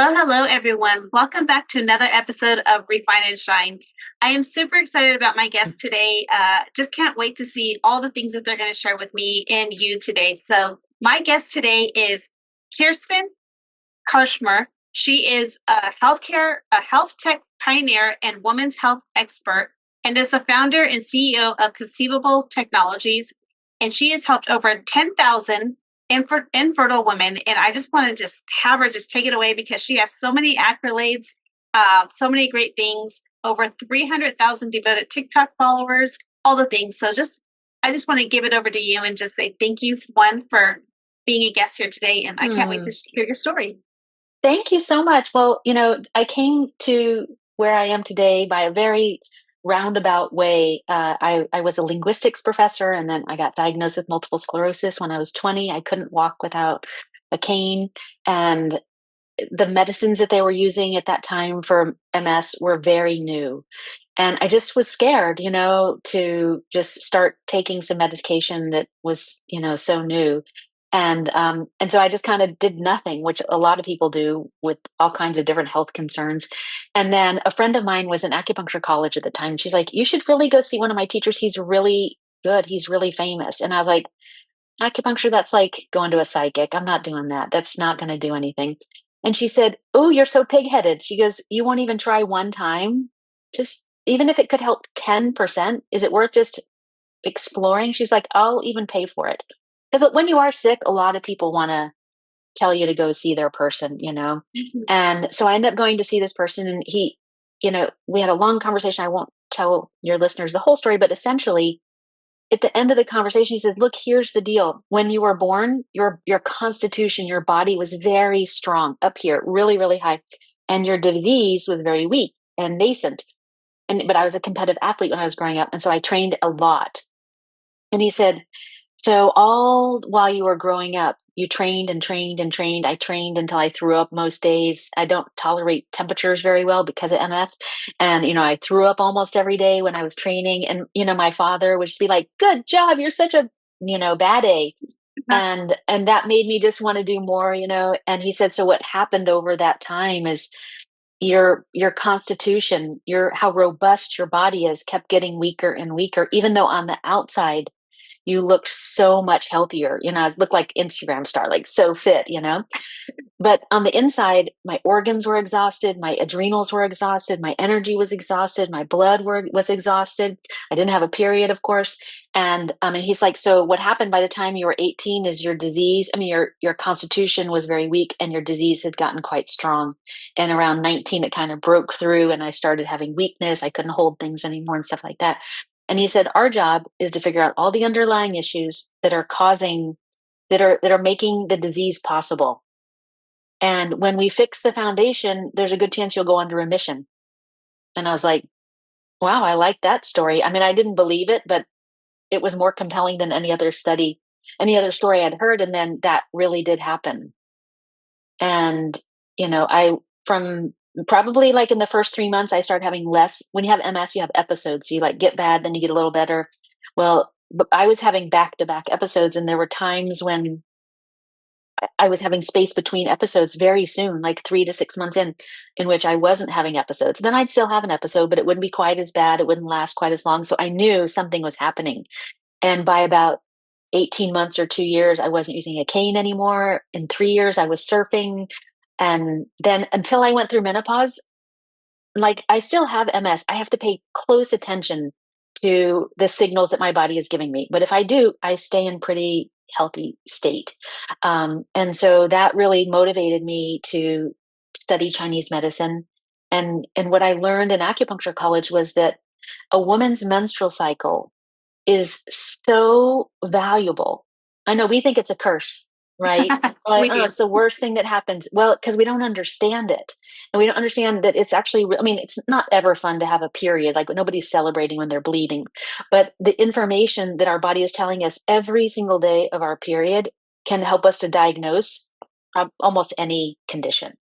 Hello, everyone. Welcome back to another episode of Refine and Shine. I am super excited about my guest today. Just can't wait to see all the things that they're going to share with me and you today. So, my guest today is Kirsten Koshmer. She is a health tech pioneer and women's health expert, and is the founder and CEO of Conceivable Technologies. And she has helped over 10,000 infertile women. And I just want to just have her just take it away because she has so many accolades, so many great things, over 300,000 devoted TikTok followers, all the things. I just want to give it over to you and just say thank you, one, for being a guest here today. And I can't wait to hear your story. Thank you so much. Well, I came to where I am today by a very roundabout way. I was a linguistics professor, and then I got diagnosed with multiple sclerosis when I was 20. I couldn't walk without a cane, and the medicines that they were using at that time for MS were very new. And I just was scared, to just start taking some medication that was, so new. And so I just kind of did nothing, which a lot of people do with all kinds of different health concerns. And then a friend of mine was in acupuncture college at the time. She's like, "You should really go see one of my teachers. He's really good. He's really famous." And I was like, "Acupuncture, that's like going to a psychic. I'm not doing that. That's not going to do anything." And she said, "Oh, you're so pigheaded." She goes, "You won't even try one time? Just even if it could help 10%, is it worth just exploring?" She's like, "I'll even pay for it." Because when you are sick, a lot of people want to tell you to go see their person. Mhm. And so I ended up going to see this person, and we had a long conversation. I won't tell your listeners the whole story, but essentially, at the end of the conversation, he says, "Look, here's the deal. When you were born, your constitution, your body was very strong up here, really, really high, and your disease was very weak and nascent. But I was a competitive athlete when I was growing up, and so I trained a lot." And he said, "So all while you were growing up, you trained and trained and trained. I trained until I threw up most days. I don't tolerate temperatures very well because of MS. And, I threw up almost every day when I was training. And, my father would just be like, 'Good job. You're such a, bad A.' And that made me just want to do more. And he said, so what happened over that time is your constitution, how robust your body is, kept getting weaker and weaker, even though on the outside you looked so much healthier. I looked like Instagram star, like so fit. But on the inside, my organs were exhausted, my adrenals were exhausted, my energy was exhausted, my was exhausted. I didn't have a period, of course. And he's like, so what happened by the time you were 18 is your disease, your constitution was very weak and your disease had gotten quite strong. And around 19, it kind of broke through and I started having weakness. I couldn't hold things anymore and stuff like that. And he said, our job is to figure out all the underlying issues that are making the disease possible. And when we fix the foundation, there's a good chance you'll go into remission. And I was like, wow, I like that story. I didn't believe it, but it was more compelling than any other story I'd heard. And then that really did happen. And, from probably like in the first 3 months, I started having less. When you have MS, you have episodes. So you like get bad, then you get a little better. Well, but I was having back-to-back episodes, and there were times when I was having space between episodes very soon, like 3 to 6 months in which I wasn't having episodes. Then I'd still have an episode, but it wouldn't be quite as bad. It wouldn't last quite as long. So I knew something was happening. And by about 18 months or 2 years, I wasn't using a cane anymore. In 3 years, I was surfing. And then until I went through menopause, like I still have MS. I have to pay close attention to the signals that my body is giving me. But if I do, I stay in pretty healthy state. And so that really motivated me to study Chinese medicine. And what I learned in acupuncture college was that a woman's menstrual cycle is so valuable. I know we think it's a curse, right? We Like, oh, do. it's the worst thing that happens. Well, because we don't understand it. And we don't understand that it's actually, it's not ever fun to have a period. Like nobody's celebrating when they're bleeding. But the information that our body is telling us every single day of our period can help us to diagnose almost any condition.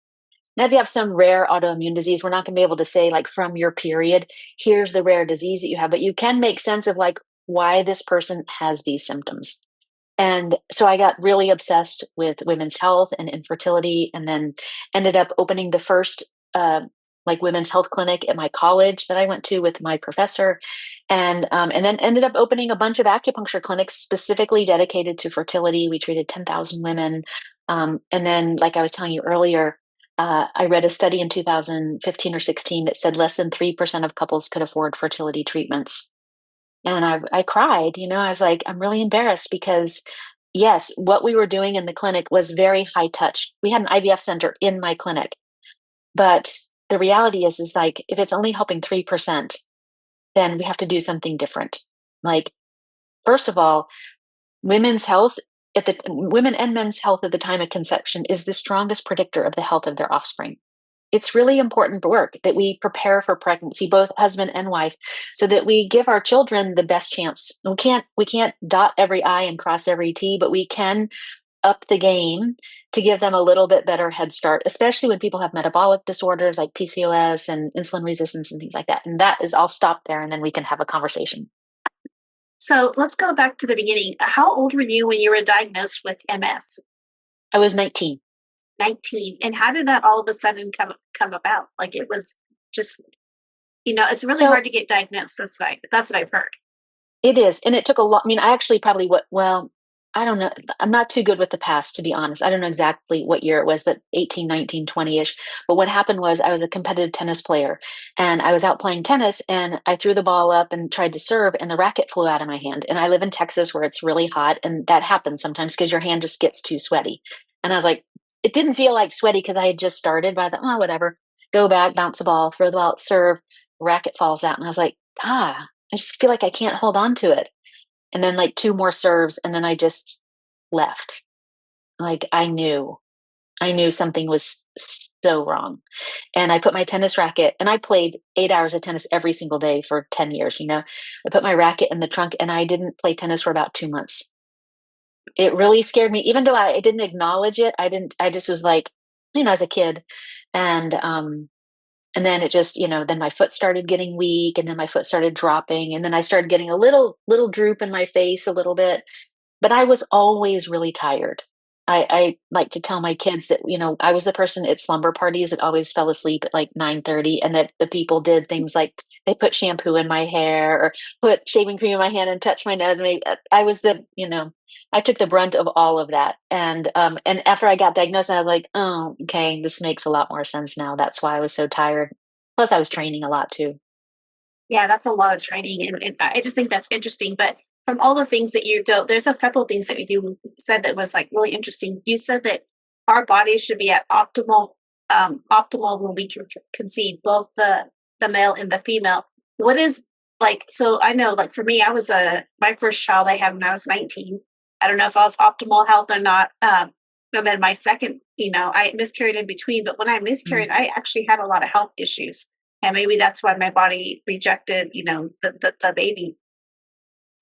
Now, if you have some rare autoimmune disease, we're not going to be able to say, like, from your period, here's the rare disease that you have, but you can make sense of, like, why this person has these symptoms. And so I got really obsessed with women's health and infertility, and then ended up opening the first like women's health clinic at my college that I went to with my professor, and then ended up opening a bunch of acupuncture clinics specifically dedicated to fertility. We treated 10,000 women, and then, like I was telling you earlier, I read a study in 2015 or 16 that said less than 3% of couples could afford fertility treatments. And I cried, I was like, I'm really embarrassed because yes, what we were doing in the clinic was very high touch. We had an IVF center in my clinic, but the reality is like, if it's only helping 3%, then we have to do something different. Like, first of all, women's health women and men's health at the time of conception is the strongest predictor of the health of their offspring. It's really important work that we prepare for pregnancy, both husband and wife, so that we give our children the best chance. We can't dot every I and cross every T, but we can up the game to give them a little bit better head start, especially when people have metabolic disorders like PCOS and insulin resistance and things like that. And that is, I'll stop there and then we can have a conversation. So let's go back to the beginning. How old were you when you were diagnosed with MS? I was 19. 19. And how did that all of a sudden come about? Like, it was just, it's really hard to get diagnosed. That's what I've heard. It is. And it took a lot. I mean, I actually probably I don't know. I'm not too good with the past, to be honest. I don't know exactly what year it was, but 18, 19, 20-ish. But what happened was I was a competitive tennis player, and I was out playing tennis, and I threw the ball up and tried to serve, and the racket flew out of my hand. And I live in Texas where it's really hot, and that happens sometimes because your hand just gets too sweaty. And I was like, it didn't feel like sweaty because I had just started, but I thought, oh, whatever. Go back, bounce the ball, throw the ball, serve, racket falls out. And I was like, I just feel like I can't hold on to it. And then like two more serves, and then I just left. Like, I knew something was so wrong. And I put my tennis racket, and I played 8 hours of tennis every single day for 10 years. I put my racket in the trunk, and I didn't play tennis for about 2 months. It really scared me, even though I didn't acknowledge it. I just was like, as a kid. And then it just, then my foot started getting weak, and then my foot started dropping, and then I started getting a little droop in my face a little bit. But I was always really tired. I like to tell my kids that, I was the person at slumber parties that always fell asleep at like 9:30, and that the people did things like they put shampoo in my hair or put shaving cream in my hand and touch my nose. Maybe I was I took the brunt of all of that. And after I got diagnosed, I was like, oh, okay, this makes a lot more sense now. That's why I was so tired. Plus I was training a lot too. Yeah, that's a lot of training. And I just think that's interesting. But from all the things that you go, there's a couple of things that you said that was like really interesting. You said that our bodies should be at optimal when we conceive, both the male and the female. What is like, so I know, like, for me, my first child I had when I was 19. I don't know if I was optimal health or not. And then my second, I miscarried in between, but when I miscarried, I actually had a lot of health issues. And maybe that's why my body rejected, the baby.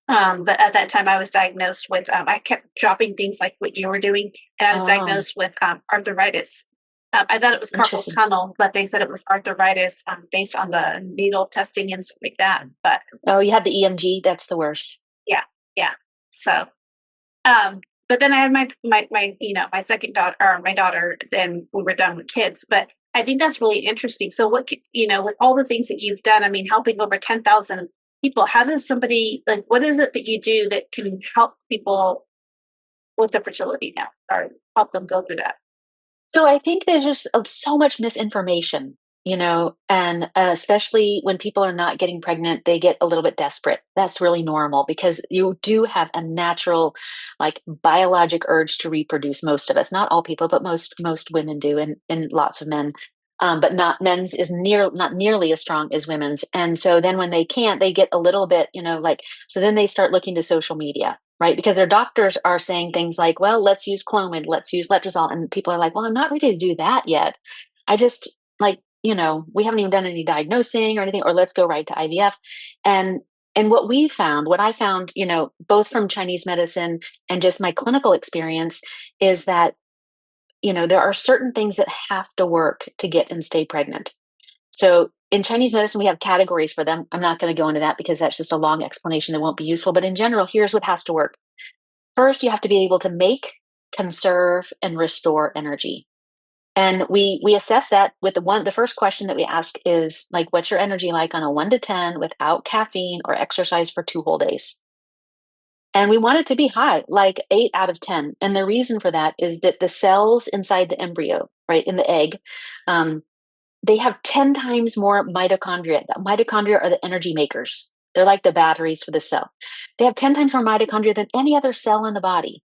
But at that time I was diagnosed with, I kept dropping things like what you were doing. And I was diagnosed with arthritis. I thought it was carpal tunnel, but they said it was arthritis based on the needle testing and stuff like that. But you had the EMG. That's the worst. Yeah. Yeah. So, but then I had my second daughter, or my daughter, then we were done with kids. But I think that's really interesting. So what, with all the things that you've done, I mean, helping over 10,000 people, how does somebody, like, what is it that you do that can help people with the fertility now, or help them go through that? So I think there's just so much misinformation, and especially when people are not getting pregnant, they get a little bit desperate. That's really normal because you do have a natural, like, biologic urge to reproduce. Most of us, not all people, but most women do, and lots of men. But not men's is not nearly as strong as women's. And so then when they can't, they get a little bit, so then they start looking to social media, right? Because their doctors are saying things like, well, let's use Clomid, let's use letrozole. And people are like, well, I'm not ready to do that yet. I just we haven't even done any diagnosing or anything, or let's go right to IVF. And what I found, both from Chinese medicine and just my clinical experience, is that there are certain things that have to work to get and stay pregnant. So in Chinese medicine, we have categories for them. I'm not going to go into that because that's just a long explanation that won't be useful. But in general, here's what has to work. First, you have to be able to make, conserve, and restore energy. And we assess that with the first question that we ask is like, what's your energy like on a 1 to 10 without caffeine or exercise for 2 whole days? And we want it to be high, like 8 out of 10. And the reason for that is that the cells inside the embryo, right, in the egg, they have 10 times more mitochondria. The mitochondria are the energy makers. They're like the batteries for the cell. They have 10 times more mitochondria than any other cell in the body.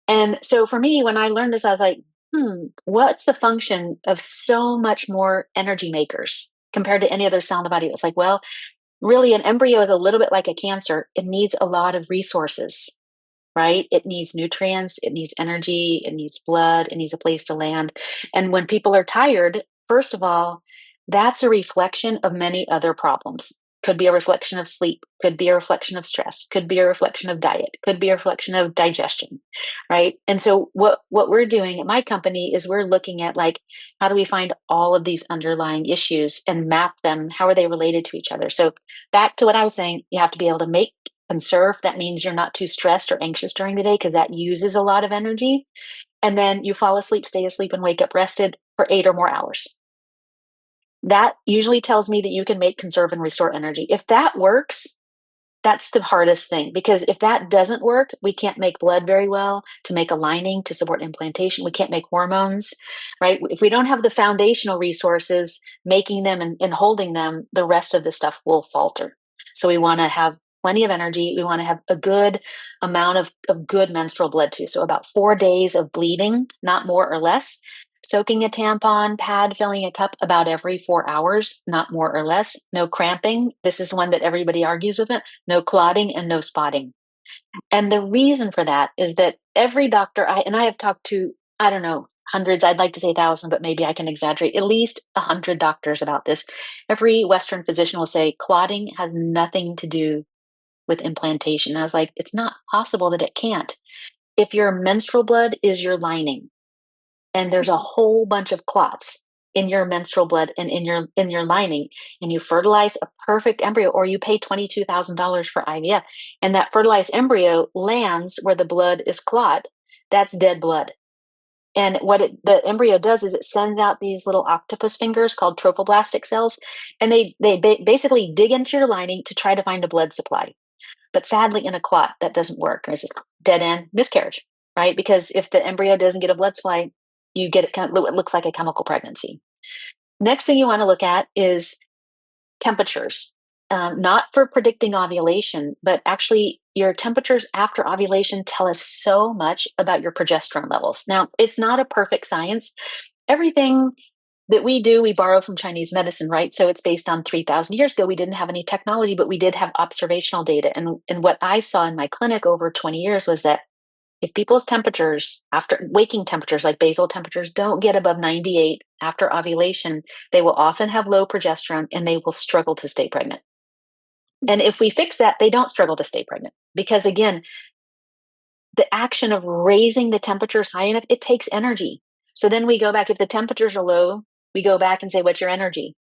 And so for me, when I learned this, I was like, what's the function of so much more energy makers compared to any other cell in the body? It's like, well, really, an embryo is a little bit like a cancer. It needs a lot of resources, right? It needs nutrients, it needs energy, it needs blood, it needs a place to land. And when people are tired, first of all, that's a reflection of many other problems. Could be a reflection of sleep, could be a reflection of stress, could be a reflection of diet, could be a reflection of digestion, right? And so what we're doing at my company is we're looking at like, how do we find all of these underlying issues and map them? How are they related to each other? So back to what I was saying, you have to be able to make, conserve. That means you're not too stressed or anxious during the day because that uses a lot of energy. And then you fall asleep, stay asleep, and wake up rested for 8 or more hours. That usually tells me that you can make, conserve, and restore energy. If that works, that's the hardest thing, because if that doesn't work, we can't make blood very well to make a lining to support implantation. We can't make hormones, right? If we don't have the foundational resources, making them and holding them, the rest of the stuff will falter. So we want to have plenty of energy. We want to have a good amount of good menstrual blood too. So about 4 days of bleeding, not more or less. Soaking a tampon pad, filling a cup about every 4 hours, not more or less. No cramping. This is one that everybody argues with it. No clotting and no spotting. And the reason for that is that every doctor, I have talked to, I don't know, hundreds, I'd like to say thousands, but maybe I can exaggerate, at least 100 doctors about this. Every Western physician will say clotting has nothing to do with implantation. I was like, it's not possible that it can't. If your menstrual blood is your lining, and there's a whole bunch of clots in your menstrual blood and in your lining, and you fertilize a perfect embryo, or you pay $22,000 for IVF, and that fertilized embryo lands where the blood is clot, that's dead blood. And what the embryo does is it sends out these little octopus fingers called trophoblastic cells, and they basically dig into your lining to try to find a blood supply. But sadly, in a clot, that doesn't work. It's just dead end miscarriage, right? Because if the embryo doesn't get a blood supply, you get it looks like a chemical pregnancy. Next thing you want to look at is temperatures, not for predicting ovulation, but actually your temperatures after ovulation tell us so much about your progesterone levels. Now, it's not a perfect science. Everything that we do, we borrow from Chinese medicine, right? So it's based on 3,000 years ago. We didn't have any technology, but we did have observational data. And what I saw in my clinic over 20 years was that if people's temperatures, after waking temperatures, like basal temperatures, don't get above 98 after ovulation, they will often have low progesterone and they will struggle to stay pregnant. And if we fix that, they don't struggle to stay pregnant. Because again, the action of raising the temperatures high enough, it takes energy. So then we go back, if the temperatures are low, we go back and say, what's your energy?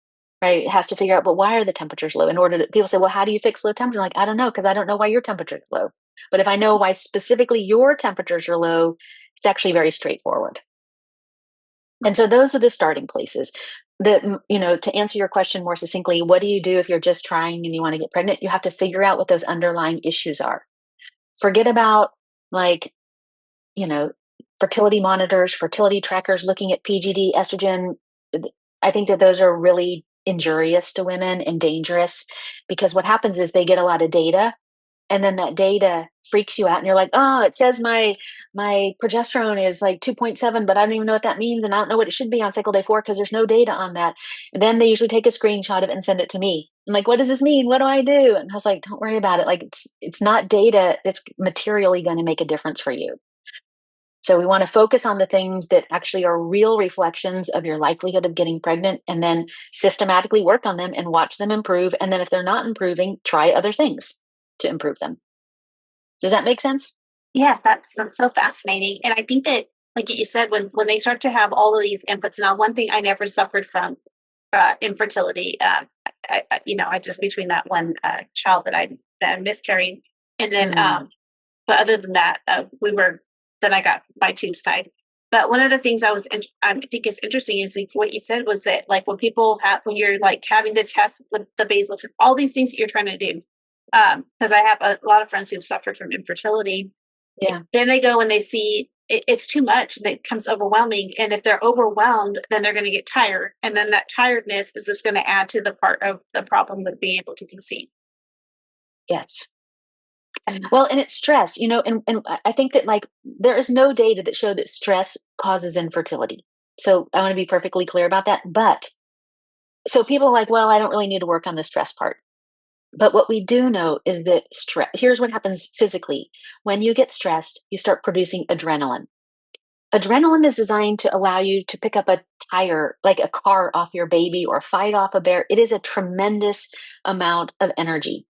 Right? It has to figure out, but why are the temperatures low? In order to, people say, well, how do you fix low temperature? Like, I don't know, because I don't know why your temperature is low. But if I know why specifically your temperatures are low, it's actually very straightforward. And so those are the starting places. To answer your question more succinctly, what do you do if you're just trying and you want to get pregnant? You have to figure out what those underlying issues are. Forget about like, fertility monitors, fertility trackers, looking at PGD, estrogen. I think that those are really injurious to women and dangerous, because what happens is they get a lot of data, and then that data freaks you out and you're like, oh, it says my progesterone is like 2.7, but I don't even know what that means, and I don't know what it should be on cycle day 4 because there's no data on that. And then they usually take a screenshot of it and send it to me. I'm like, what does this mean? What do I do? And I was like, don't worry about it. Like, it's not data that's materially going to make a difference for you. So we want to focus on the things that actually are real reflections of your likelihood of getting pregnant, and then systematically work on them and watch them improve. And then if they're not improving, try other things to improve them. Does that make sense? Yeah, that's so fascinating. And I think that, like you said, when they start to have all of these inputs, now one thing I never suffered from infertility. I just, between that one child that I miscarried, and then but other than that, then I got my tubes tied. But one of the things I think is interesting is like what you said was that like when you're like having to test the basal tube, all these things that you're trying to do. Because I have a lot of friends who've suffered from infertility. Yeah. Then they go and they see it's too much, that becomes overwhelming. And if they're overwhelmed, then they're going to get tired. And then that tiredness is just going to add to the part of the problem with being able to conceive. Yes. Well, and it's stress, and I think that like there is no data that show that stress causes infertility. So I want to be perfectly clear about that. But so people are like, well, I don't really need to work on the stress part. But what we do know is that here's what happens physically. When you get stressed, you start producing adrenaline. Adrenaline is designed to allow you to pick up a tire, like a car, off your baby or fight off a bear. It is a tremendous amount of energy.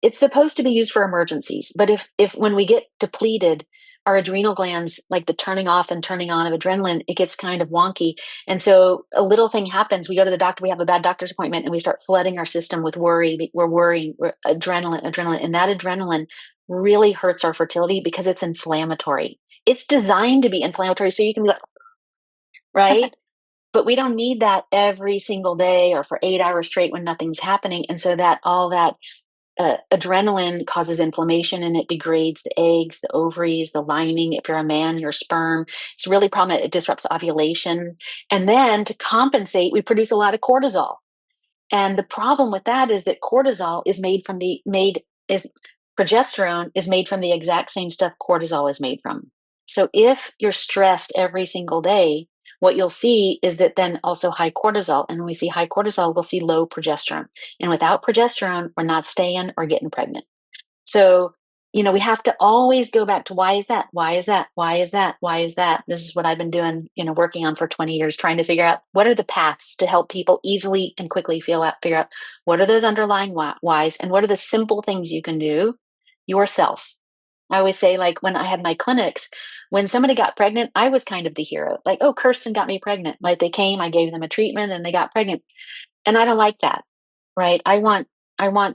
It's supposed to be used for emergencies, but if when we get depleted, our adrenal glands, like the turning off and turning on of adrenaline, it gets kind of wonky. And so a little thing happens. We go to the doctor, we have a bad doctor's appointment, and we start flooding our system with worry. We're worrying, adrenaline. And that adrenaline really hurts our fertility because it's inflammatory. It's designed to be inflammatory so you can be like, right? But we don't need that every single day or for 8 hours straight when nothing's happening. And so that all that adrenaline causes inflammation, and it degrades the eggs, the ovaries, the lining. If you're a man, your sperm. It's really problem. It disrupts ovulation. And then to compensate, we produce a lot of cortisol. And the problem with that is that cortisol is progesterone is made from the exact same stuff cortisol is made from. So if you're stressed every single day, what you'll see is that then also high cortisol. And when we see high cortisol, we'll see low progesterone. And without progesterone, we're not staying or getting pregnant. So, we have to always go back to why is that? Why is that? Why is that? Why is that? This is what I've been doing, working on for 20 years, trying to figure out what are the paths to help people easily and quickly figure out what are those underlying whys and what are the simple things you can do yourself. I always say, like, when I had my clinics, when somebody got pregnant, I was kind of the hero. Like, oh, Kirsten got me pregnant. Like, they came, I gave them a treatment, and they got pregnant. And I don't like that, right? I want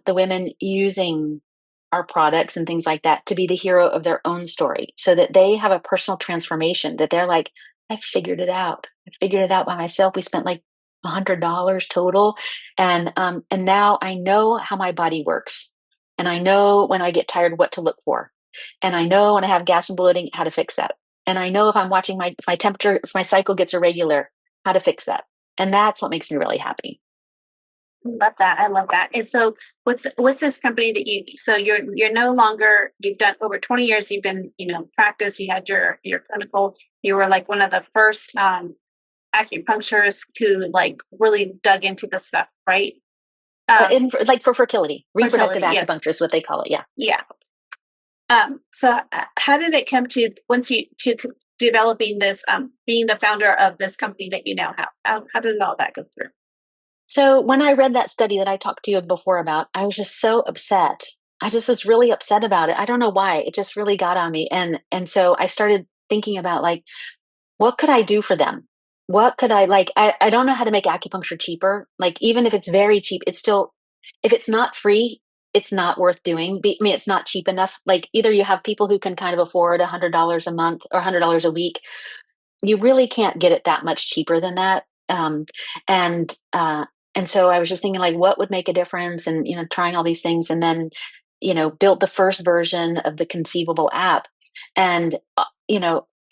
the women using our products and things like that to be the hero of their own story, so that they have a personal transformation. That they're like, I figured it out. I figured it out by myself. We spent like $100 total, and now I know how my body works, and I know when I get tired what to look for. And I know when I have gas and bloating, how to fix that. And I know if I'm watching if my temperature, if my cycle gets irregular, how to fix that. And that's what makes me really happy. Love that. I love that. And so with this company that you're no longer, you've done over 20 years, you've been, practice, you had your clinical, you were like one of the first acupuncturists who like really dug into this stuff, right? For fertility, reproductive acupuncture is what they call it. Yeah. Yeah. So how did it come to developing this, being the founder of this company that you now have? How did all that go through? So when I read that study that I talked to you before about, I was just so upset. I just was really upset about it. I don't know why. It just really got on me. And so I started thinking about like, what could I do for them? What could I like? I don't know how to make acupuncture cheaper. Like, even if it's very cheap, it's still, if it's not free, it's not worth doing. I mean, it's not cheap enough. Like, either you have people who can kind of afford $100 a month or $100 a week. You really can't get it that much cheaper than that. And so I was just thinking, like, what would make a difference, and trying all these things, and then built the first version of the Conceivable app. And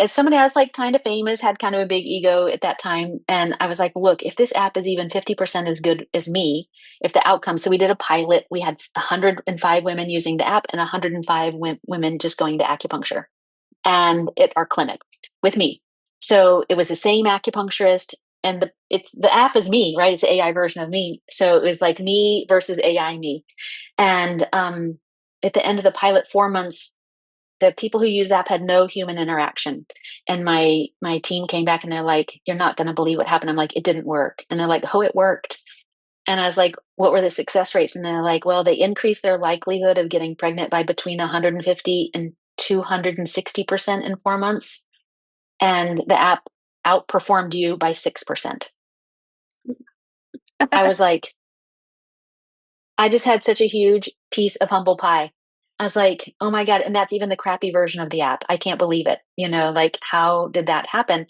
as somebody I was like kind of famous, had kind of a big ego at that time, and I was like, look, if this app is even 50% as good as me, if the outcome, so we did a pilot, we had 105 women using the app and 105 women just going to acupuncture, and at our clinic with me. So it was the same acupuncturist, and the app is me, right? It's the AI version of me. So it was like me versus AI me. And at the end of the pilot, 4 months, the people who use the app had no human interaction. And my team came back and they're like, you're not going to believe what happened. I'm like, it didn't work. And they're like, oh, it worked. And I was like, what were the success rates? And they're like, well, they increased their likelihood of getting pregnant by between 150 and 260% in 4 months. And the app outperformed you by 6%. I was like, I just had such a huge piece of humble pie. I was like, oh my God. And that's even the crappy version of the app. I can't believe it. Like, how did that happen?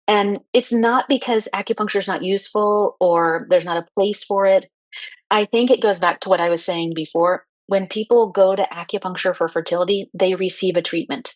And it's not because acupuncture is not useful or there's not a place for it. I think it goes back to what I was saying before. When people go to acupuncture for fertility, they receive a treatment.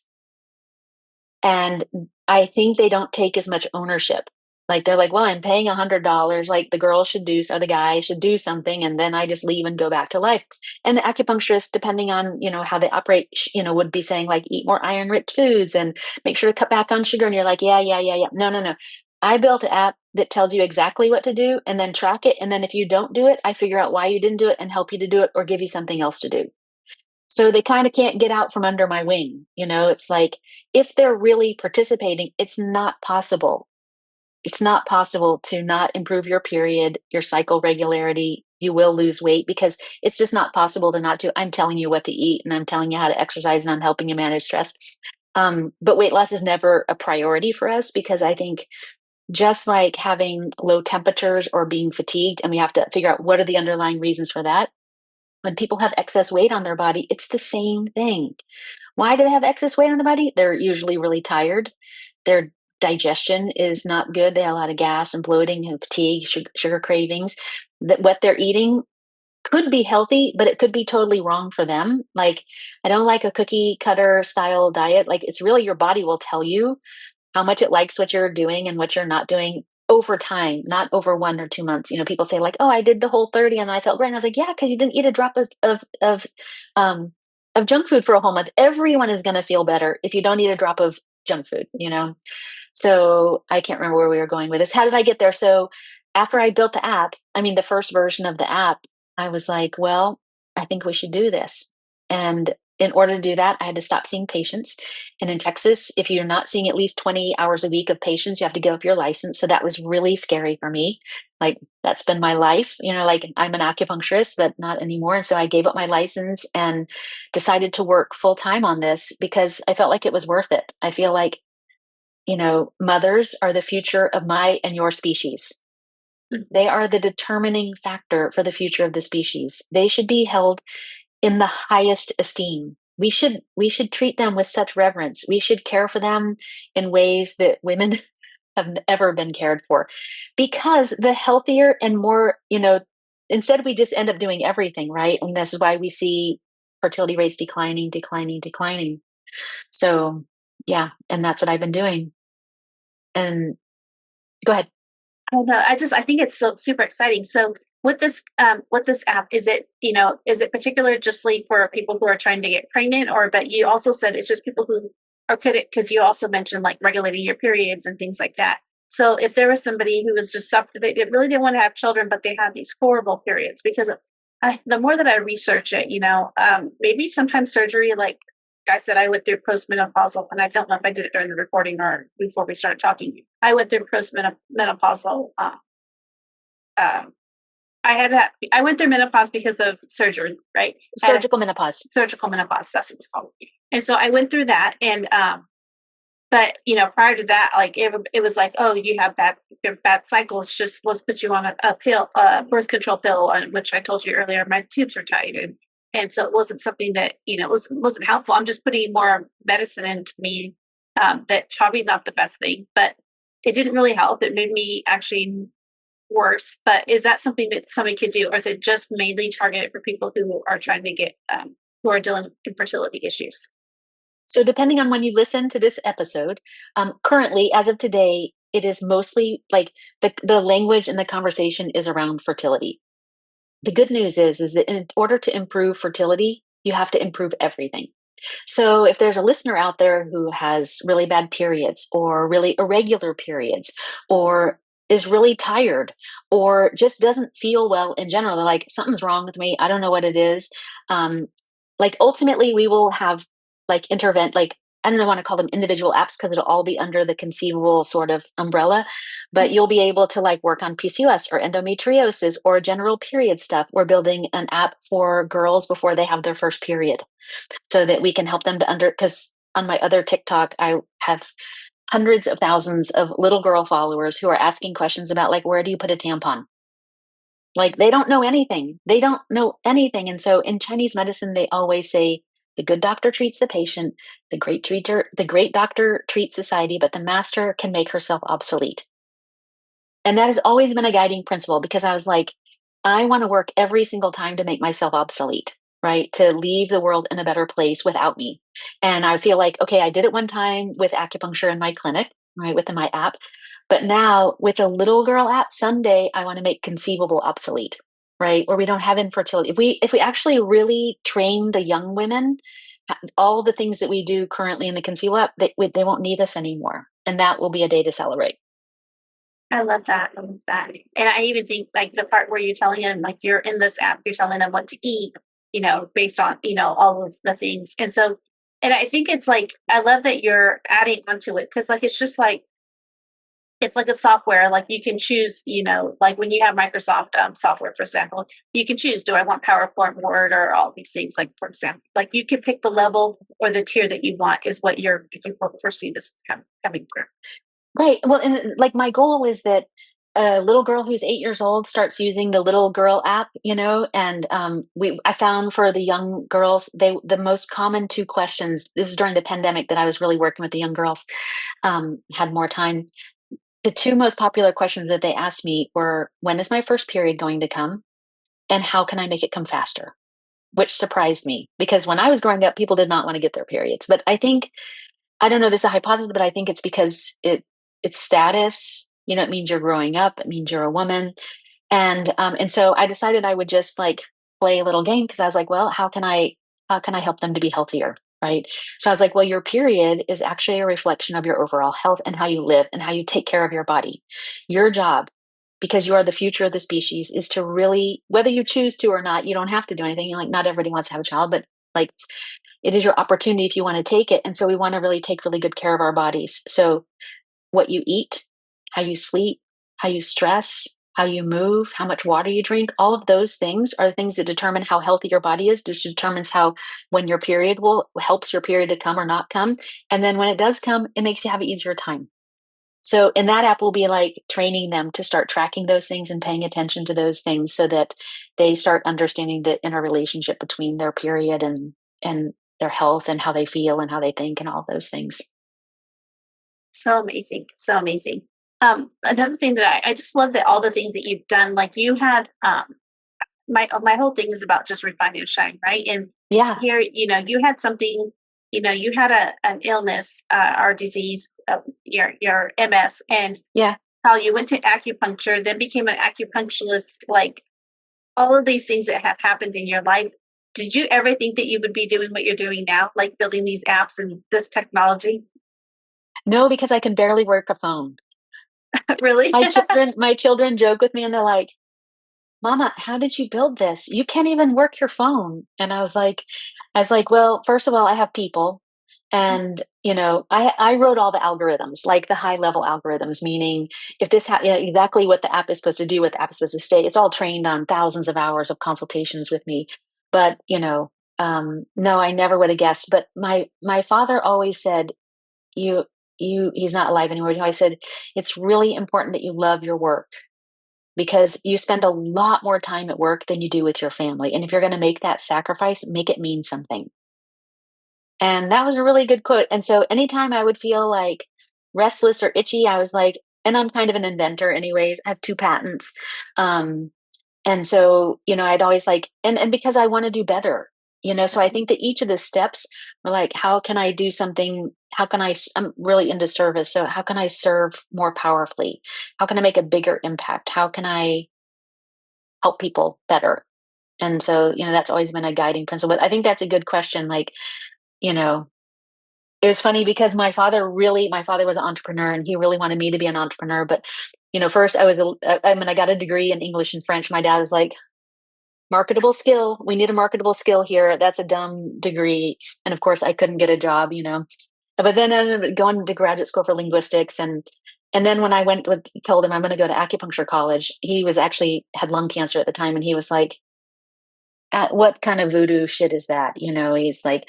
And I think they don't take as much ownership. Like they're like, well, I'm paying $100. Like the girl should do, or the guy should do something, and then I just leave and go back to life. And the acupuncturist, depending on how they operate, would be saying like, eat more iron-rich foods and make sure to cut back on sugar. And you're like, yeah, yeah, yeah, yeah. No, no, no. I built an app that tells you exactly what to do, and then track it. And then if you don't do it, I figure out why you didn't do it and help you to do it, or give you something else to do. So they kind of can't get out from under my wing. It's like if they're really participating, it's not possible. It's not possible to not improve your period, your cycle regularity. You will lose weight because it's just not possible to not do. I'm telling you what to eat and I'm telling you how to exercise and I'm helping you manage stress. But weight loss is never a priority for us because I think just like having low temperatures or being fatigued, and we have to figure out what are the underlying reasons for that. When people have excess weight on their body, it's the same thing. Why do they have excess weight on the body? They're usually really tired. Their digestion is not good. They have a lot of gas and bloating and fatigue, sugar cravings. That what they're eating could be healthy, but it could be totally wrong for them. Like, I don't like a cookie cutter style diet. Like, it's really your body will tell you how much it likes what you're doing and what you're not doing over time, not over 1 or 2 months. People say like, "Oh, I did the whole 30 and I felt great." And I was like, "Yeah, because you didn't eat a drop of junk food for a whole month." Everyone is going to feel better if you don't eat a drop of junk food. So I can't remember where we were going with this. How did I get there? So after I built the app, the first version of the app, I was like, well, I think we should do this. And in order to do that, I had to stop seeing patients. And in Texas, if you're not seeing at least 20 hours a week of patients, you have to give up your license. So that was really scary for me. Like, that's been my life. Like, I'm an acupuncturist, but not anymore. And so I gave up my license and decided to work full time on this because I felt like it was worth it. I feel like, mothers are the future of my and your species. They are the determining factor for the future of the species. They should be held in the highest esteem. We should treat them with such reverence. We should care for them in ways that women have ever been cared for. Because the healthier and more, instead we just end up doing everything, right? And this is why we see fertility rates declining, declining, declining. So yeah, and that's what I've been doing. And go ahead. Oh no, I think it's so super exciting. So with this app, is it particular just like for people who are trying to get pregnant, or but you also said it's just people who are could it because you also mentioned like regulating your periods and things like that. So if there was somebody who was just they really didn't want to have children, but they had these horrible periods because the more that I research it, maybe sometimes surgery, like I said, I went through postmenopausal, and I don't know if I did it during the recording or before we started talking. I went through postmenopausal. I went through menopause because of surgery, right? Surgical menopause. Surgical menopause, that's what it's called. And so I went through that, and but prior to that, like it was like, oh, you have bad cycles. Just let's put you on a pill, birth control pill, on which I told you earlier, my tubes are tight, and so it wasn't something that wasn't helpful. I'm just putting more medicine into me. That probably not the best thing, but it didn't really help. It made me actually worse. But is that something that somebody could do, or is it just mainly targeted for people who are trying to get who are dealing with infertility issues? So depending on when you listen to this episode, currently, as of today, it is mostly like the language and the conversation is around fertility. The good news is that in order to improve fertility, you have to improve everything. So if there's a listener out there who has really bad periods or really irregular periods or is really tired or just doesn't feel well in general, they're like, something's wrong with me. I don't know what it is. Like ultimately we will have like I don't want to call them individual apps because it'll all be under the Conceivable sort of umbrella, but you'll be able to like work on PCOS or endometriosis or general period stuff. We're building an app for girls before they have their first period so that we can help them because on my other TikTok, I have hundreds of thousands of little girl followers who are asking questions about like, where do you put a tampon? Like they don't know anything. They don't know anything. And so in Chinese medicine, they always say, The good doctor treats the patient, the great doctor treats society, but the master can make herself obsolete. And that has always been a guiding principle because I was like, I want to work every single time to make myself obsolete, right? To leave the world in a better place without me. And I feel like, okay, I did it one time with acupuncture in my clinic, right, with my app. But now with a little girl app, someday I want to make Conceivable obsolete, right? Or we don't have infertility. If we actually really train the young women, all the things that we do currently in the Conceivable app, they won't need us anymore. And that will be a day to celebrate. I love that. I love that. And I even think like the part where you're telling them, like you're in this app, you're telling them what to eat, based on, all of the things. And so, and I think it's like, I love that you're adding onto it because like, it's like a software, like you can choose, like when you have Microsoft software, for example, you can choose, do I want PowerPoint, Word, or all these things? Like, for example, like you can pick the level or the tier that you want is what you foresee this coming through. Right. Well, and like my goal is that a little girl who's 8 years old starts using the little girl app, and I found for the young girls, the most common two questions, this is during the pandemic that I was really working with the young girls, had more time. The two most popular questions that they asked me were, when is my first period going to come? And how can I make it come faster? Which surprised me because when I was growing up, people did not want to get their periods. But I don't know, this is a hypothesis, but I think it's because it's status. It means you're growing up. It means you're a woman. And so I decided I would just like play a little game because I was like, well, how can I help them to be healthier? Right. So I was like, well, your period is actually a reflection of your overall health and how you live and how you take care of your body. Your job, because you are the future of the species, is to really, whether you choose to or not, you don't have to do anything. Like, not everybody wants to have a child, but like, it is your opportunity if you want to take it. And so we want to really take really good care of our bodies. So what you eat, how you sleep, how you stress, how you move, how much water you drink, all of those things are the things that determine how healthy your body is, which determines how, when your period helps your period to come or not come. And then when it does come, it makes you have an easier time. So in that app, we'll be like training them to start tracking those things and paying attention to those things so that they start understanding the interrelationship between their period and their health and how they feel and how they think and all those things. So amazing. So amazing. Another thing that I just love that all the things that you've done, like you had, my whole thing is about just refine and shine, right? And Yeah. here, you had something, you had an illness, or disease, your MS, and Yeah. how you went to acupuncture, then became an acupuncturist, like all of these things that have happened in your life. Did you ever think that you would be doing what you're doing now, like building these apps and this technology? No, because I can barely work a phone. Really? My children joke with me and they're like, Mama, how did you build this? You can't even work your phone. And I was like, well, first of all, I have people. And, I wrote all the algorithms, like the high level algorithms, meaning if this, exactly what the app is supposed to do, what the app is supposed to stay, it's all trained on thousands of hours of consultations with me. But, no, I never would have guessed. But my father always said, he's not alive anymore. He always said, it's really important that you love your work because you spend a lot more time at work than you do with your family. And if you're going to make that sacrifice, make it mean something. And that was a really good quote. And so anytime I would feel like restless or itchy, I was like, and I'm kind of an inventor anyways. I have 2 patents. Um, and so, I'd always like, and because I want to do better, so I think that each of the steps were like, how can I do something? How can I'm really into service. So how can I serve more powerfully? How can I make a bigger impact? How can I help people better? And so, that's always been a guiding principle. But I think that's a good question. Like, you know, it was funny because my father was an entrepreneur and he really wanted me to be an entrepreneur. But, first I got a degree in English and French. My dad was like, marketable skill. We need a marketable skill here. That's a dumb degree. And of course I couldn't get a job. But then I ended up going to graduate school for linguistics. And then when I told him I'm going to go to acupuncture college, he was actually had lung cancer at the time. And he was like, what kind of voodoo shit is that? He's like,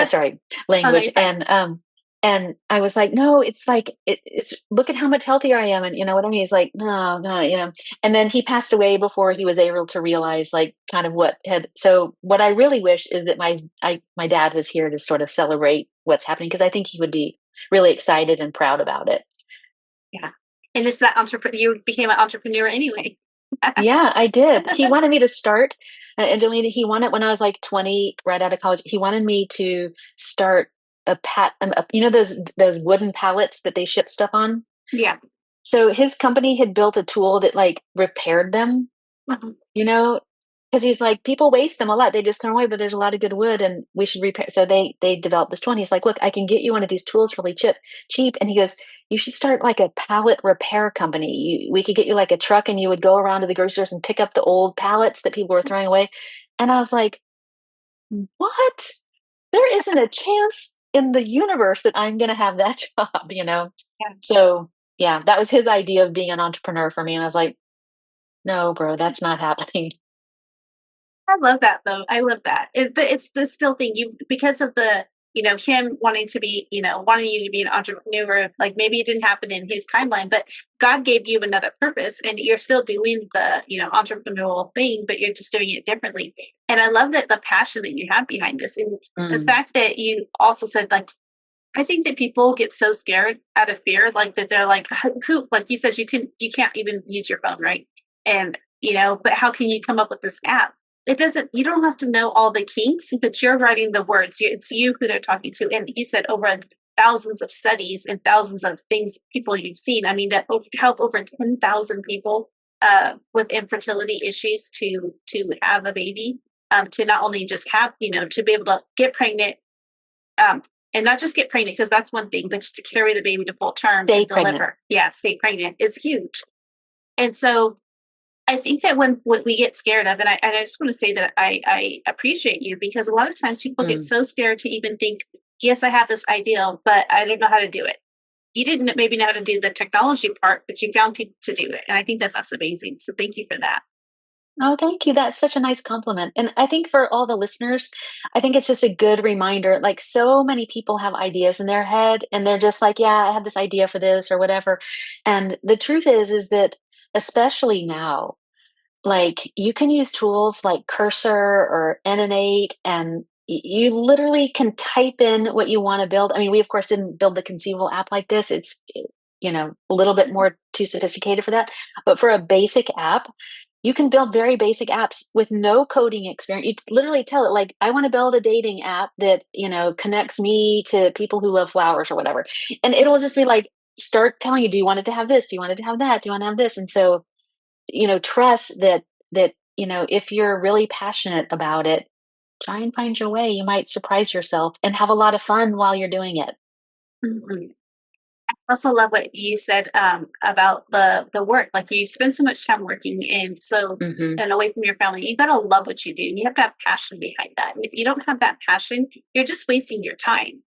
sorry, Oh, no, language. you're fine. And I was like, no, it's like, it's, look at how much healthier I am. And you know what I mean? He's like, no, no, you know, and then he passed away before he was able to realize like kind of what had, so what I really wish is that my dad was here to sort of celebrate what's happening. Cause I think he would be really excited and proud about it. Yeah. And it's that entrepreneur, you became an entrepreneur anyway. Yeah, I did. He wanted me to start, Angelina, he wanted when I was like 20, right out of college, he wanted me to start you know, those wooden pallets that they ship stuff on? Yeah. So his company had built a tool that like repaired them, Mhm. you know, because he's like, people waste them a lot. They just throw 'em away, but there's a lot of good wood and we should repair. So they developed this tool. And he's like, look, I can get you one of these tools really cheap. And he goes, you should start like a pallet repair company. We could get you like a truck and you would go around to the grocery stores and pick up the old pallets that people were throwing away. And I was like, what? There isn't a chance in the universe that I'm going to have that job, you know? Yeah. So yeah, that was his idea of being an entrepreneur for me. And I was like, no, bro, that's not happening. I love that though. I love that. But it's the still thing you because of the him wanting to be wanting you to be an entrepreneur. Like maybe it didn't happen in his timeline, but God gave you another purpose, and you're still doing the entrepreneurial thing, but you're just doing it differently. And I love that the passion that you have behind this, and the Mm, fact that you also said like I think that people get so scared out of fear, like that they're like, who, like you said, you can't even use your phone, right? And but how can you come up with this app? It doesn't. You don't have to know all the kinks, but you're writing the words. It's you who they're talking to, and you said over thousands of studies and thousands of things people you've seen. I mean, that help over 10,000 people with infertility issues to have a baby, to not only just have to be able to get pregnant, um, and not just get pregnant because that's one thing, but just to carry the baby to full term stay and pregnant. deliver. Yeah, stay pregnant is huge. And so I think that when what we get scared of, and I just want to say that I appreciate you because a lot of times people get Mm. so scared to even think, yes, I have this ideal, but I don't know how to do it. You didn't maybe know how to do the technology part, but you found people to do it. And I think that that's amazing. So thank you for that. Oh, thank you. That's such a nice compliment. And I think for all the listeners, I think it's just a good reminder. Like so many people have ideas in their head and they're just like, yeah, I have this idea for this or whatever. And the truth is that especially now, like you can use tools like Cursor or N8 and you literally can type in what you want to build. I mean, we of course didn't build the Conceivable app like this. It's a little bit more too sophisticated for that. But for a basic app, you can build very basic apps with no coding experience. You literally tell it like, I want to build a dating app that, connects me to people who love flowers or whatever. And it'll just be like, start telling you, do you want it to have this? Do you want it to have that? Do you want to have this? And so trust that if you're really passionate about it, try and find your way. You might surprise yourself and have a lot of fun while you're doing it. Mhm. I also love what you said about the work. Like you spend so much time working, Hmm. and away from your family. You gotta love what you do, and you have to have passion behind that. And if you don't have that passion, you're just wasting your time.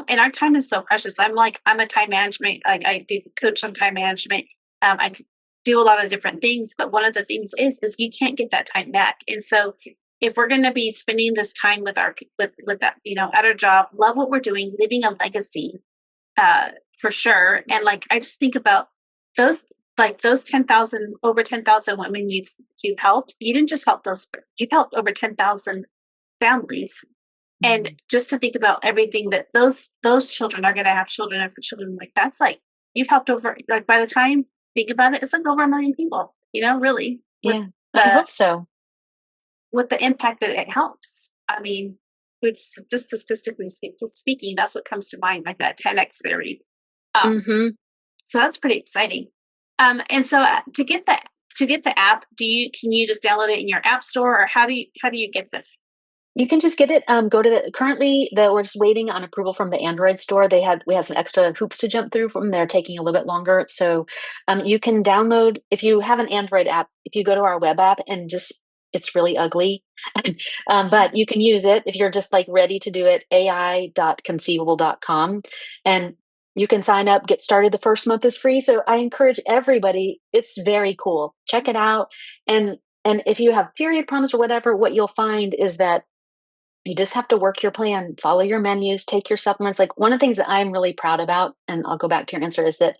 And our time is so precious. I'm a time management. Like I do coach on time management. Do a lot of different things, but one of the things is you can't get that time back. And so if we're going to be spending this time with our with that at our job, love what we're doing, leaving a legacy, uh, for sure. And like I just think about those those 10,000 over 10,000 women you've helped. You didn't just help those. You've helped over 10,000 families, and Mm. just to think about everything that those children are going to have children after children, like that's like you've helped over like by the time think about it, it's like over 1 million people. Really Yeah, I the hope so. with the impact that it helps. I mean, which just statistically speaking, that's what comes to mind, like that 10x theory. Um, Hmm. so that's pretty exciting. And so to get the app, can you just download it in your app store, or how do you get this? You can just get it. Go to currently we're just waiting on approval from the Android store. We had some extra hoops to jump through from they're taking a little bit longer. So you can download if you have an Android app, if you go to our web app and just it's really ugly. But you can use it if you're just like ready to do it, ai.conceivable.com. And you can sign up, get started. The first month is free. So I encourage everybody, it's very cool. Check it out. And if you have period problems or whatever, what you'll find is that You just have to work your plan, follow your menus, take your supplements. Like one of the things that I'm really proud about, and I'll go back to your answer, is that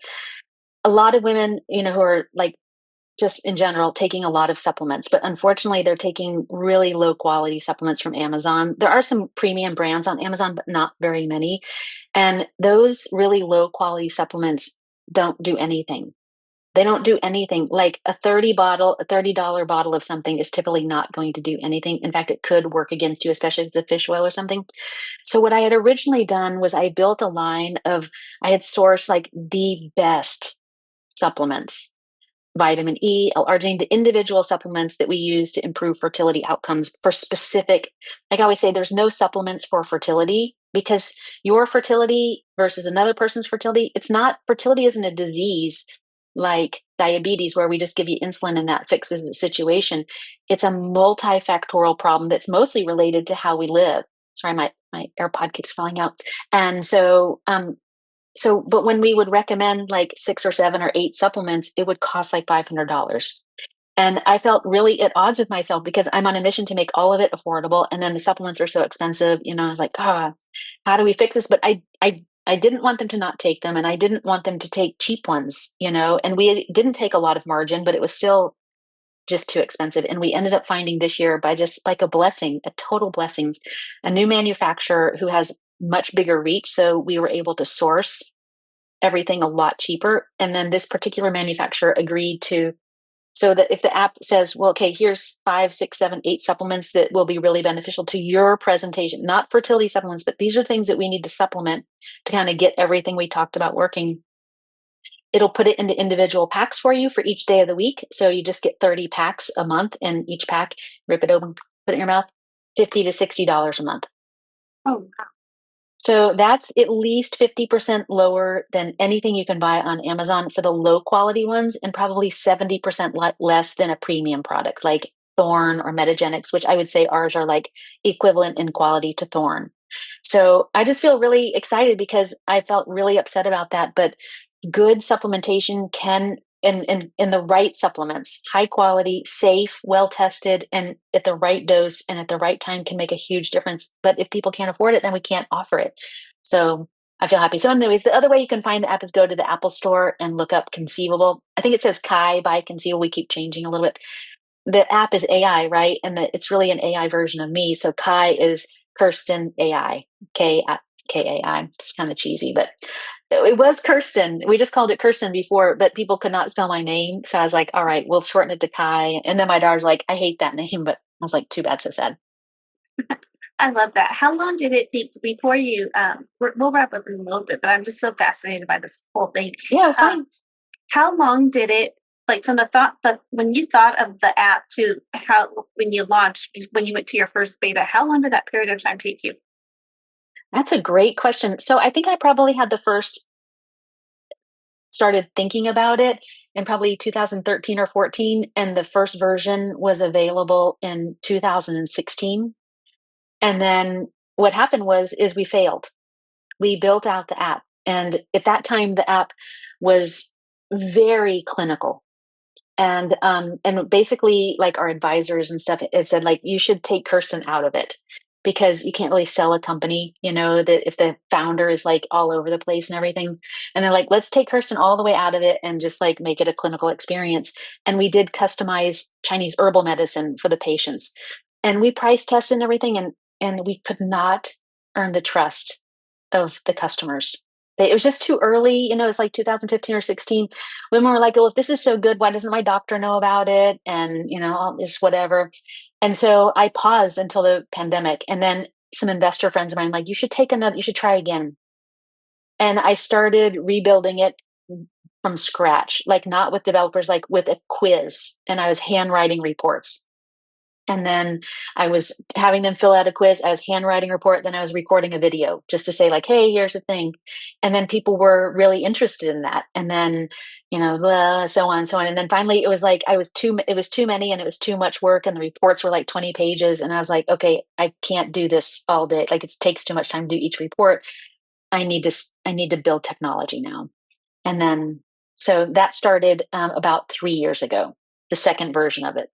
a lot of women, who are like just in general taking a lot of supplements, but unfortunately they're taking really low quality supplements from Amazon. There are some premium brands on Amazon, but not very many. And those really low quality supplements don't do anything. They don't do anything. Like a $30 bottle of something is typically not going to do anything. In fact, it could work against you, especially if it's a fish oil or something. So what I had originally done was I had sourced like the best supplements, vitamin E, L-arginine, the individual supplements that we use to improve fertility outcomes for specific, like I always say, there's no supplements for fertility, because your fertility versus another person's fertility, fertility isn't a disease like diabetes where we just give you insulin and that fixes the situation. It's a multifactorial problem that's mostly related to how we live. Sorry, my AirPod keeps falling out. And but when we would recommend like 6 or 7 or 8 supplements, it would cost like $500. And I felt really at odds with myself because I'm on a mission to make all of it affordable. And then the supplements are so expensive, I was like, how do we fix this? But I didn't want them to not take them, and I didn't want them to take cheap ones, and we didn't take a lot of margin, but it was still just too expensive. And we ended up finding this year, by just like a blessing, a total blessing, a new manufacturer who has much bigger reach. So we were able to source everything a lot cheaper. And then this particular manufacturer agreed to, so that if the app says, well, okay, here's 5, 6, 7, 8 supplements that will be really beneficial to your presentation, not fertility supplements, but these are things that we need to supplement to kind of get everything we talked about working. It'll put it into individual packs for you for each day of the week. So you just get 30 packs a month, and each pack, rip it open, put it in your mouth, $50 to $60 a month. Oh, wow. So that's at least 50% lower than anything you can buy on Amazon for the low quality ones, and probably 70% less than a premium product like Thorne or Metagenics, which I would say ours are like equivalent in quality to Thorne. So I just feel really excited because I felt really upset about that. But good supplementation can, in the right supplements, high quality, safe, well tested, and at the right dose and at the right time, can make a huge difference. But if people can't afford it, then we can't offer it. So I feel happy. So anyways, the other way you can find the app is go to the Apple Store and look up Conceivable. I think it says Kai by Conceivable. We keep changing a little bit. The app is AI, right? And it's really an AI version of me. So Kai is Kirsten AI, Kai. It's kind of cheesy, but it was Kirsten. We just called it Kirsten before, but people could not spell my name. So I was like, all right, we'll shorten it to Kai. And then my daughter's like, I hate that name, but I was like, too bad, so sad. I love that. How long did it take before you, we'll wrap up in a little bit, but I'm just so fascinated by this whole thing. Yeah, fine. How long did it, like from the thought, but when you thought of the app to when you launched, when you went to your first beta, how long did that period of time take you? That's a great question. So I think I probably had started thinking about it in probably 2013 or 14, and the first version was available in 2016. And then what happened is we failed. We built out the app, and at that time the app was very clinical. And basically, like our advisors and stuff, it said like you should take Kirsten out of it, because you can't really sell a company, that if the founder is like all over the place and everything. And they're like, let's take Kirsten all the way out of it and just like make it a clinical experience. And we did customize Chinese herbal medicine for the patients, and we price tested and everything, and we could not earn the trust of the customers. It was just too early. It's like 2015 or 16. Women were like, well, if this is so good, why doesn't my doctor know about it? And, just whatever. And so I paused until the pandemic. And then some investor friends of mine like, you should try again. And I started rebuilding it from scratch, like not with developers, like with a quiz. And I was handwriting reports. And then I was having them fill out a quiz. I was handwriting a report. Then I was recording a video just to say like, hey, here's the thing. And then people were really interested in that. And then, so on and so on. And then finally it was like, it was too many, and it was too much work. And the reports were like 20 pages. And I was like, okay, I can't do this all day. Like it takes too much time to do each report. I need to build technology now. And then, so that started about 3 years ago, the second version of it.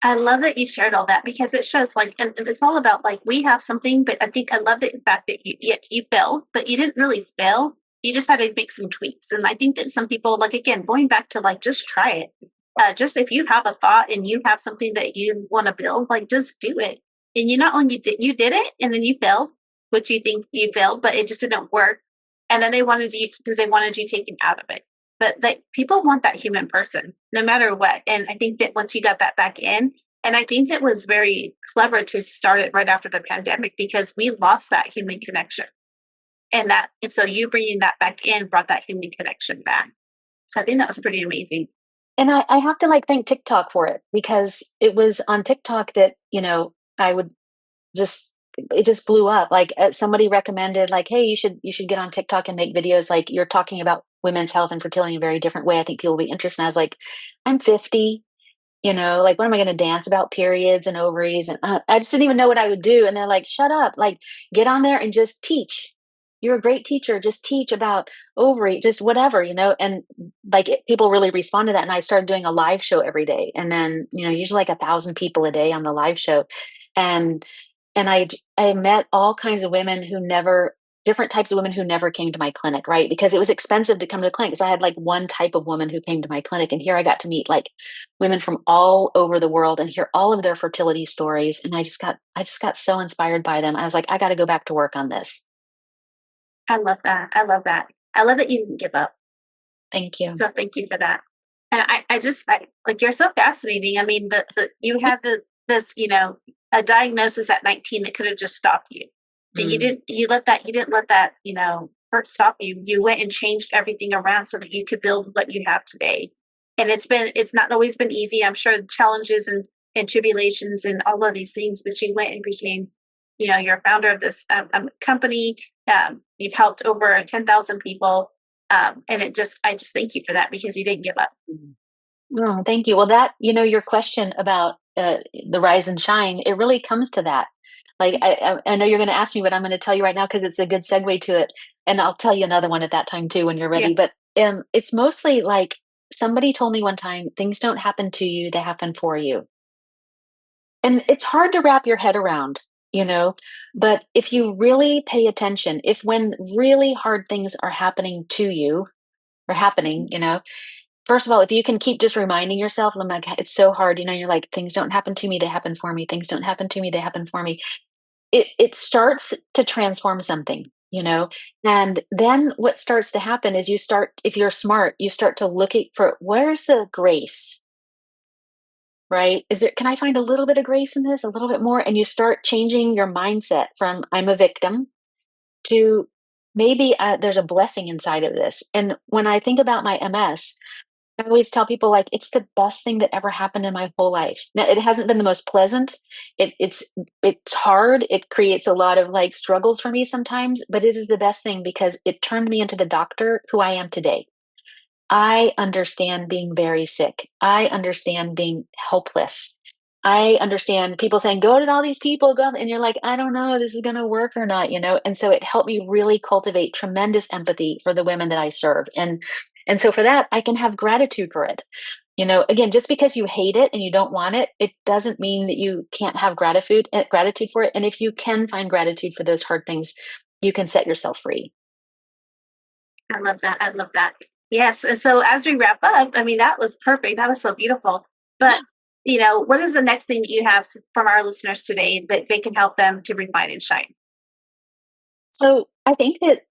I love that you shared all that because it shows like, and it's all about like we have something, but I think I love the fact that you failed, but you didn't really fail. You just had to make some tweaks, and I think that some people, like again, going back to like just try it. Just if you have a thought and you have something that you want to build, like just do it. And you not only did it, and then you failed, which you think you failed, but it just didn't work. And then they wanted you because they wanted you taken out of it. But like people want that human person, no matter what. And I think that once you got that back in, and I think it was very clever to start it right after the pandemic because we lost that human connection. And so you bringing that back in brought that human connection back. So I think that was pretty amazing. And I have to like thank TikTok for it, because it was on TikTok that, I would just, it just blew up. Like somebody recommended like, hey, you should get on TikTok and make videos. Like you're talking about women's health and fertility in a very different way. I think people will be interested. And I was like, I'm 50, like what am I going to dance about periods and ovaries? And I just didn't even know what I would do. And they're like, shut up, like get on there and just teach. You're a great teacher. Just teach about ovary, just whatever, and like people really respond to that. And I started doing a live show every day. And then, usually like 1,000 people a day on the live show. And, and I met all kinds of women different types of women who never came to my clinic, right? Because it was expensive to come to the clinic. So I had like one type of woman who came to my clinic, and here I got to meet like women from all over the world and hear all of their fertility stories. And I just got so inspired by them. I was like, I got to go back to work on this. I love that. I love that. I love that you didn't give up. Thank you. So thank you for that. And I like you're so fascinating. I mean, you had this, a diagnosis at 19 that could have just stopped you. But you didn't let that, hurt stop you. You went and changed everything around so that you could build what you have today. And it's not always been easy. I'm sure the challenges and tribulations and all of these things, but you went and became, you're a founder of this company. You've helped over 10,000 people. And I just thank you for that because you didn't give up. Oh, thank you. Well, that, your question about the rise and shine, it really comes to that. Like, I know you're going to ask me, but I'm going to tell you right now because it's a good segue to it. And I'll tell you another one at that time too when you're ready. Yeah. But it's mostly like somebody told me one time, things don't happen to you, they happen for you. And it's hard to wrap your head around, but if you really pay attention, if when really hard things are happening to you or happening, first of all, if you can keep just reminding yourself, I'm like, it's so hard, you're like, things don't happen to me, they happen for me. Things don't happen to me, they happen for me. It starts to transform something, and then what starts to happen is if you're smart, you start to look for where's the grace, right? Can I find a little bit of grace in this, a little bit more? And you start changing your mindset from I'm a victim to maybe there's a blessing inside of this. And when I think about my MS, I always tell people like it's the best thing that ever happened in my whole life. Now, it hasn't been the most pleasant. It's hard. It creates a lot of like struggles for me sometimes, but it is the best thing because it turned me into the doctor who I am today. I understand being very sick. I understand being helpless. I understand people saying, go to all these people, go, and you're like, I don't know, this is going to work or not, And so it helped me really cultivate tremendous empathy for the women that I serve. And so for that, I can have gratitude for it. Again, just because you hate it and you don't want it, it doesn't mean that you can't have gratitude for it. And if you can find gratitude for those hard things, you can set yourself free. I love that. I love that. Yes. And so as we wrap up, I mean, that was perfect. That was so beautiful. But, what is the next thing that you have from our listeners today that they can help them to refine and shine? So I think that,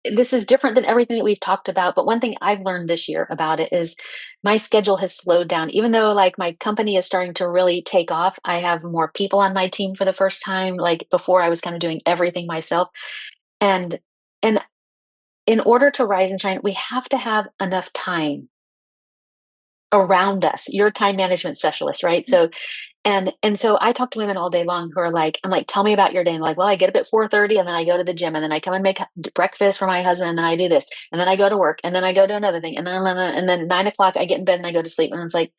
this is different than everything that we've talked about. But one thing I've learned this year about it is my schedule has slowed down. Even though like my company is starting to really take off, I have more people on my team for the first time. Like before I was kind of doing everything myself. And in order to rise and shine, we have to have enough time around us. You're a time management specialist, right? So so I talk to women all day long who are like, I'm like, tell me about your day. And they're like, well, I get up at 4:30 and then I go to the gym and then I come and make breakfast for my husband and then I do this and then I go to work and then I go to another thing and then 9 o'clock I get in bed and I go to sleep. And it's like,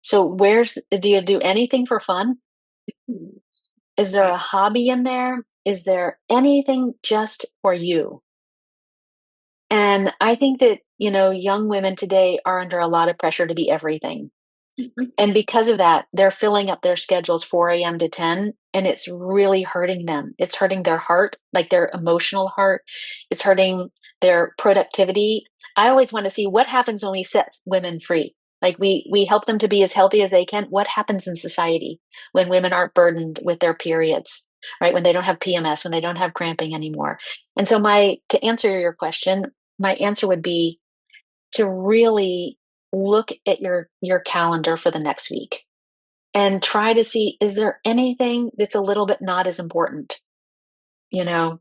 so do you do anything for fun? Is there a hobby in there? Is there anything just for you? And I think that, young women today are under a lot of pressure to be everything. Mhm. And because of that, they're filling up their schedules 4 a.m. to 10, and it's really hurting them. It's hurting their heart, like their emotional heart. It's hurting their productivity. I always want to see what happens when we set women free. Like we help them to be as healthy as they can. What happens in society when women aren't burdened with their periods, right? When they don't have PMS, when they don't have cramping anymore. And so my to answer your question, my answer would be to really look at your calendar for the next week and try to see, is there anything that's a little bit not as important? You know,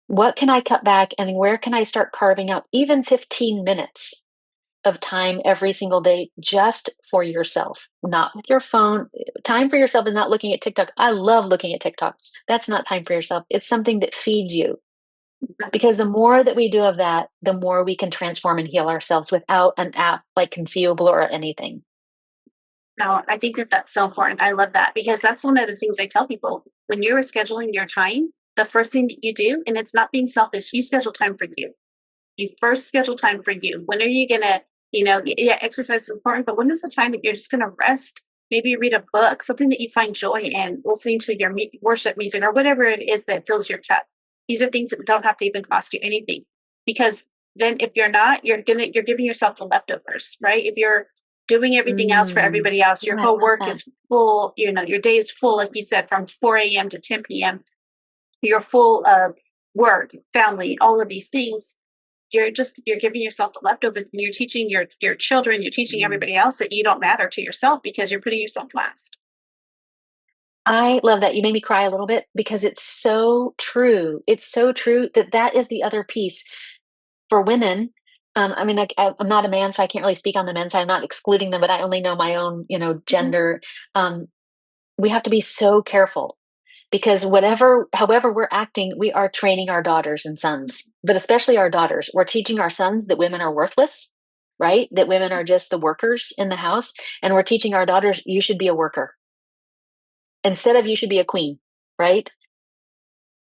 what can I cut back and where can I start carving out even 15 minutes of time every single day just for yourself, not with your phone? Time for yourself is not looking at TikTok. I love looking at TikTok. That's not time for yourself. It's something that feeds you. Because the more that we do of that, the more we can transform and heal ourselves without an app like Conceivable or anything. No, I think that that's so important. I love that because that's one of the things I tell people. When you're scheduling your time, the first thing that you do, and it's not being selfish, you schedule time for you. You first schedule time for you. When are you gonna, yeah, exercise is important, but when is the time that you're just gonna rest? Maybe read a book, something that you find joy in, listening to your worship music or whatever it is that fills your cup. These are things that don't have to even cost you anything, because then if you're not, you're giving yourself the leftovers, right? If you're doing everything else for everybody else, Oh, your I whole love work that. is full. Your day is full, like you said, from 4 a.m. to 10 p.m. You're full of work, family, all of these things. You're giving yourself the leftovers, and you're teaching your children, you're teaching Mm. everybody else that you don't matter to yourself because you're putting yourself last. I love that. You made me cry a little bit because it's so true. It's so true that that is the other piece for women. I mean, I'm not a man, so I can't really speak on the men's side. I'm not excluding them, but I only know my own, Mhm. gender. Um, we have to be so careful because however we're acting, we are training our daughters and sons, but especially our daughters. We're teaching our sons that women are worthless, right? That women are just the workers in the house. And we're teaching our daughters, you should be a worker instead of you should be a queen, right?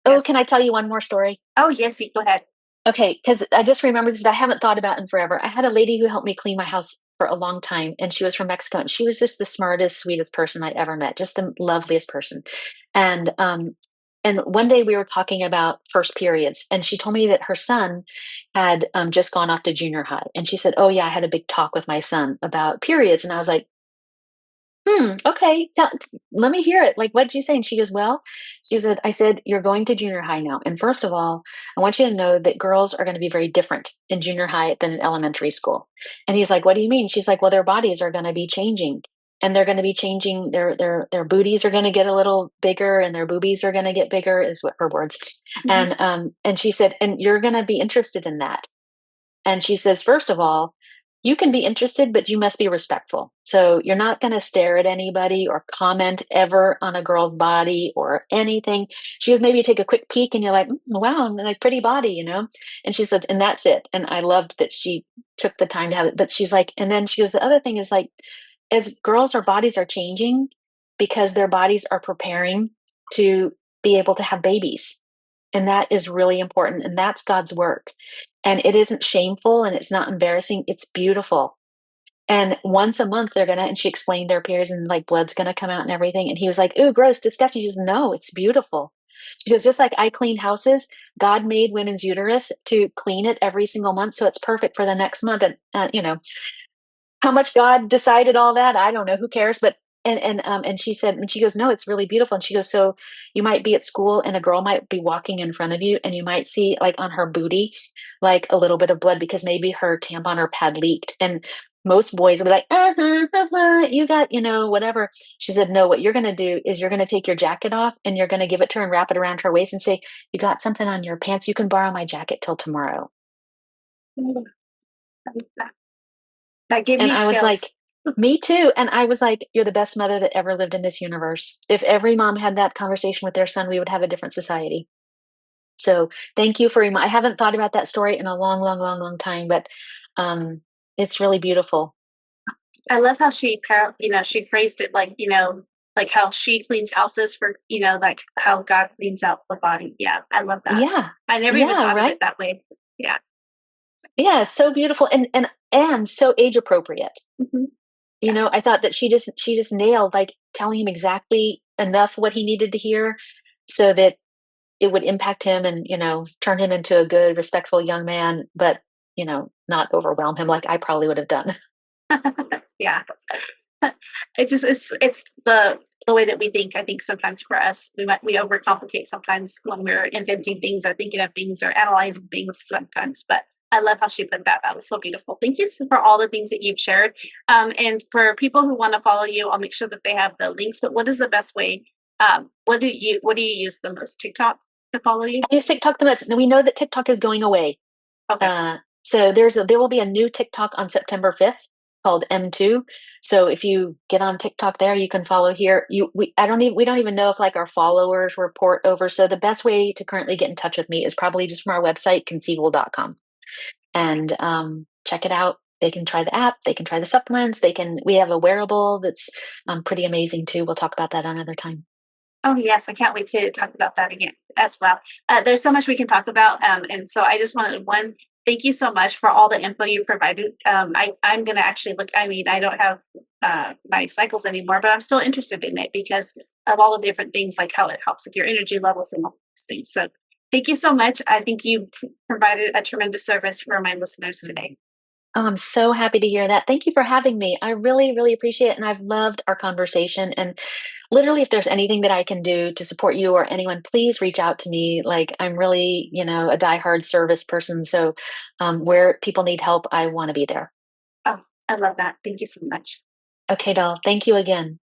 Oh, can Yes. I tell you one more story? Oh, yes. You go ahead. Okay, because I just remember this that I haven't thought about in forever. I had a lady who helped me clean my house for a long time, and she was from Mexico, and she was just the smartest, sweetest person I ever met, just the loveliest person. And and one day we were talking about first periods, and she told me that her son had just gone off to junior high, and she said, "Oh yeah, I had a big talk with my son about periods," and I was like, okay. Let me hear it. Like, what did you say? And she goes, well, she said, I said, you're going to junior high now. And first of all, I want you to know that girls are going to be very different in junior high than in elementary school. And he's like, what do you mean? She's like, well, their bodies are going to be changing. And they're going to be changing. Their booties are going to get a little bigger, and their boobies are going to get bigger, is what her words. Mhm. And she said, and you're going to be interested in that. And she says, first of all, you can be interested, but you must be respectful. So you're not going to stare at anybody or comment ever on a girl's body or anything. She would maybe take a quick peek and you're like, wow, like pretty body. And she said, and that's it. And I loved that she took the time to have it. But she's like, and then she goes, the other thing is like, as girls, our bodies are changing because their bodies are preparing to be able to have babies. And that is really important. And that's God's work. And it isn't shameful and it's not embarrassing. It's beautiful. And once a month, and she explained their periods and like blood's going to come out and everything. And he was like, ooh, gross, disgusting. She goes, no, it's beautiful. She goes, just like I clean houses, God made women's uterus to clean it every single month. So it's perfect for the next month. And, how much God decided all that, I don't know. Who cares? But and she said, and she goes, no, it's really beautiful. And she goes, so you might be at school and a girl might be walking in front of you, and you might see like on her booty, like a little bit of blood because maybe her tampon or pad leaked. And most boys will be like, you got, whatever. She said, no, what you're going to do is you're going to take your jacket off and you're going to give it to her and wrap it around her waist and say, you got something on your pants. You can borrow my jacket till tomorrow. That gave And me I was chills. like, me too. And I was like, you're the best mother that ever lived in this universe. If every mom had that conversation with their son, we would have a different society. So thank you for I haven't thought about that story in a long, long, long, long time, but um, it's really beautiful. I love how she phrased it like, like how she cleans houses for, like how God cleans out the body. Yeah, I love that. Yeah. I never even Yeah, thought of right? it that way. Yeah. Yeah, so beautiful and so age appropriate. Mhm. You know, I thought that she just nailed like telling him exactly enough what he needed to hear so that it would impact him and, turn him into a good, respectful young man, but, not overwhelm him like I probably would have done. Yeah. It's the way that we think. I think sometimes for us, we overcomplicate sometimes when we're inventing things or thinking of things or analyzing things sometimes. But I love how she put that. That was so beautiful. Thank you for all the things that you've shared. And for people who want to follow you, I'll make sure that they have the links. But what is the best way? What do you use the most? TikTok to follow you? I use TikTok the most. And we know that TikTok is going away. Okay. So there will be a new TikTok on September 5th called M2. So if you get on TikTok there, you can follow here. We don't even know if like our followers report over. So the best way to currently get in touch with me is probably just from our website, conceivable.com. And check it out. They can try the app, they can try the supplements, we have a wearable that's pretty amazing too. We'll talk about that another time. Oh yes, I can't wait to talk about that again as well. There's so much we can talk about, and so I just wanted one. Thank you so much for all the info you provided. I'm going to actually look. I mean, I don't have my cycles anymore, but I'm still interested in it because of all the different things, like how it helps with your energy levels and all these things. So, thank you so much. I think you provided a tremendous service for my listeners today. Oh, I'm so happy to hear that. Thank you for having me. I really, really appreciate it. And I've loved our conversation. And literally, if there's anything that I can do to support you or anyone, please reach out to me. Like, I'm really, a diehard service person. So, where people need help, I want to be there. Oh, I love that. Thank you so much. Okay, doll. Thank you again.